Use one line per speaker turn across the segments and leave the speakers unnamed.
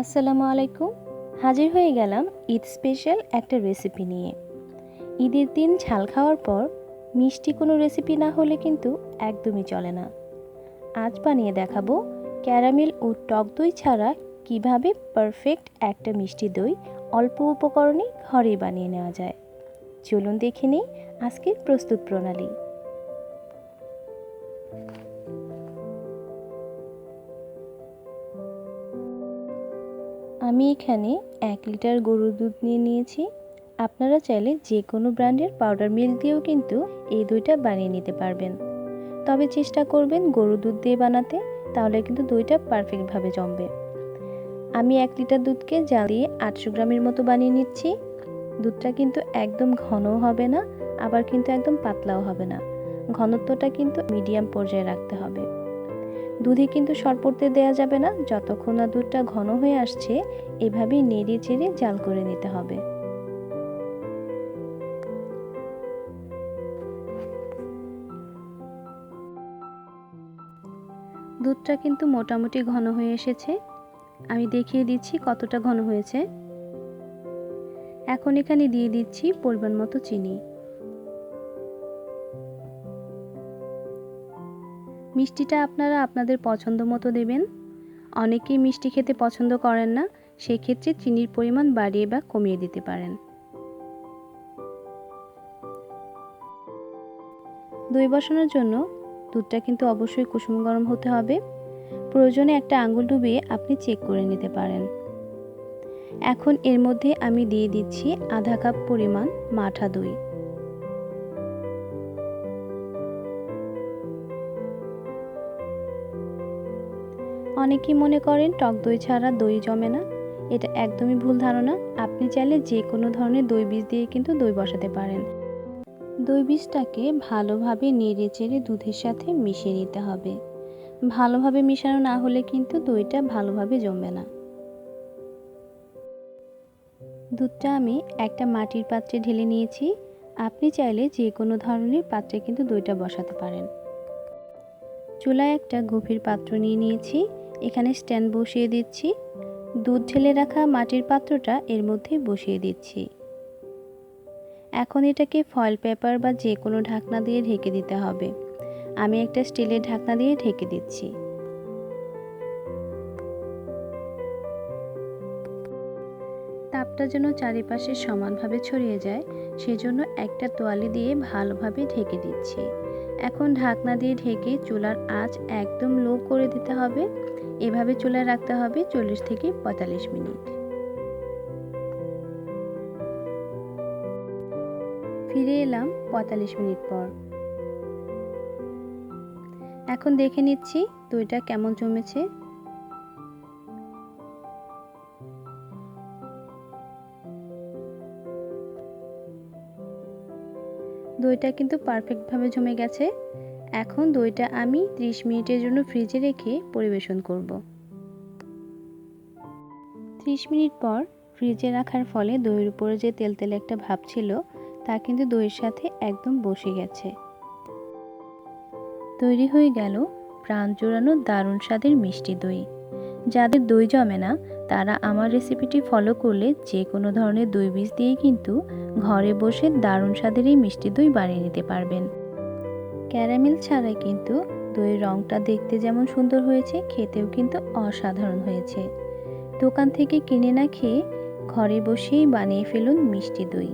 আসসালামু আলাইকুম। হাজির হয়ে গেলাম ঈদ স্পেশাল একটা রেসিপি নিয়ে। ঈদের দিন ঝাল খাওয়ার পর মিষ্টি কোনো রেসিপি না হলে কিন্তু একদমই চলে না। আজ বানিয়ে দেখাবো ক্যারামেল ও টক দই ছাড়া কিভাবে পারফেক্ট একটা মিষ্টি দই অল্প উপকরণে ঘরেই বানিয়ে নেওয়া যায়। চলুন দেখে নিই আজকের প্রস্তুত প্রণালী। আমি এখানে 1 লিটার গরুর দুধ নিয়ে নিয়েছি। আপনারা চাইলে যে কোনো ব্র্যান্ডের পাউডার মিল্ক দিয়েও কিন্তু এই দইটা বানিয়ে নিতে পারবেন। তবে চেষ্টা করবেন গরুর দুধ দিয়ে বানাতে, তাহলে কিন্তু দইটা পারফেক্টভাবে জমবে। আমি 1 লিটার দুধকে জাল দিয়ে 800 গ্রামের মতো বানিয়ে নিচ্ছি। দুধটা কিন্তু একদম ঘনও হবে না, আবার কিন্তু একদম পাতলাও হবে না। ঘনত্বটা কিন্তু মিডিয়াম পর্যায়ে রাখতে হবে। দুধে কিন্তু সর পড়তে দেওয়া যাবে না। যতক্ষণ না দুধটা ঘন হয়ে আসছে এভাবেই নেড়ে চেড়ে জাল করে নিতে হবে। দুধটা কিন্তু মোটামুটি ঘন হয়ে এসেছে। আমি দেখিয়ে দিচ্ছি কতটা ঘন হয়েছে। এখন এখানে দিয়ে দিচ্ছি পরিমাণ মতো চিনি। মিষ্টিটা আপনারা আপনাদের পছন্দ মতো দেবেন। অনেকেই মিষ্টি খেতে পছন্দ করেন না, সেই ক্ষেত্রে চিনির পরিমাণ বাড়িয়ে বা কমিয়ে দিতে পারেন। দই বসানোর জন্য দুধটা কিন্তু অবশ্যই কুসুম গরম হতে হবে। প্রয়োজনে একটা আঙ্গুল ডুবিয়ে আপনি চেক করে নিতে পারেন। এখন এর মধ্যে আমি দিয়ে দিচ্ছি আধা কাপ পরিমাণ মাঠা দই। অনেকেই মনে করেন টক দই ছাড়া দই জমে না। এটা একদমই ভুল ধারণা। আপনি চাইলে যে কোনো ধরনের দই বীজ দিয়ে কিন্তু দই বসাতে পারেন। দই বীজটাকে ভালোভাবে নেড়ে চেড়ে দুধের সাথে মিশিয়ে নিতে হবে। ভালোভাবে মিশানো না হলে কিন্তু দইটা ভালোভাবে জমবে না। দুধটা আমি একটা মাটির পাত্রে ঢেলে নিয়েছি। আপনি চাইলে যে কোনো ধরনের পাত্রে কিন্তু দইটা বসাতে পারেন। চুলায় একটা গভীর পাত্র নিয়ে নিয়েছি। এখানে স্ট্যান্ড বসিয়ে দিচ্ছি। দুধ ঢেলে রাখা মাটির পাত্রটা এর মধ্যে বসিয়ে দিচ্ছি। এখন এটাকে ফয়েল পেপার বা যে কোনো ঢাকনা দিয়ে ঢেকে দিতে হবে। আমি একটা স্টিলের ঢাকনা দিয়ে ঢেকে দিচ্ছি। তাপটা যেন চারিপাশে সমানভাবে ছড়িয়ে যায়, সেজন্য একটা তোয়ালে দিয়ে ভালোভাবে ঢেকে দিচ্ছি। এখন ঢাকনা দিয়ে ঢেকে চুলার আঁচ একদম লো করে দিতে হবে। এভাবে চুলায় রাখতে হবে 40 থেকে 45 মিনিট। ফিরে এলাম 45 মিনিট পর। এখন দেখে নিচ্ছি দইটা কেমন জমেছে। দইটা কিন্তু পারফেক্টভাবে জমে গেছে। এখন দইটা আমি 30 মিনিটের জন্য ফ্রিজে রেখে পরিবেশন করব। 30 মিনিট পর ফ্রিজে রাখার ফলে দইয়ের উপরে যে তেলতেলে একটা ভাব ছিল তা কিন্তু দইয়ের সাথে একদম বসে গেছে। তৈরি হয়ে গেল প্রাণ জোড়ানো দারুণ স্বাদের মিষ্টি দই। যাদের দই জমে না তারা আমার রেসিপিটি ফলো করলে যে কোনো ধরনের দই বীজ দিয়ে কিন্তু ঘরে বসে দারুণ স্বাদের এই মিষ্টি দই বানিয়ে নিতে পারবেন। ক্যারামেল ছাড়াই কিন্তু দইয়ের রঙটা দেখতে যেমন সুন্দর হয়েছে, খেতেও কিন্তু অসাধারণ হয়েছে। দোকান থেকে কিনে না খেয়ে ঘরে বসেই বানিয়ে ফেলুন মিষ্টি দই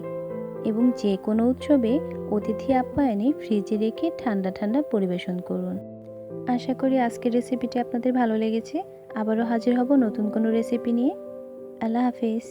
এবং যে কোনো উৎসবে অতিথি আপ্যায়নে ফ্রিজে রেখে ঠান্ডা ঠান্ডা পরিবেশন করুন। আশা করি আজকের রেসিপিটি আপনাদের ভালো লেগেছে। আবারও হাজির হব নতুন কোনো রেসিপি নিয়ে। আল্লাহ হাফেজ।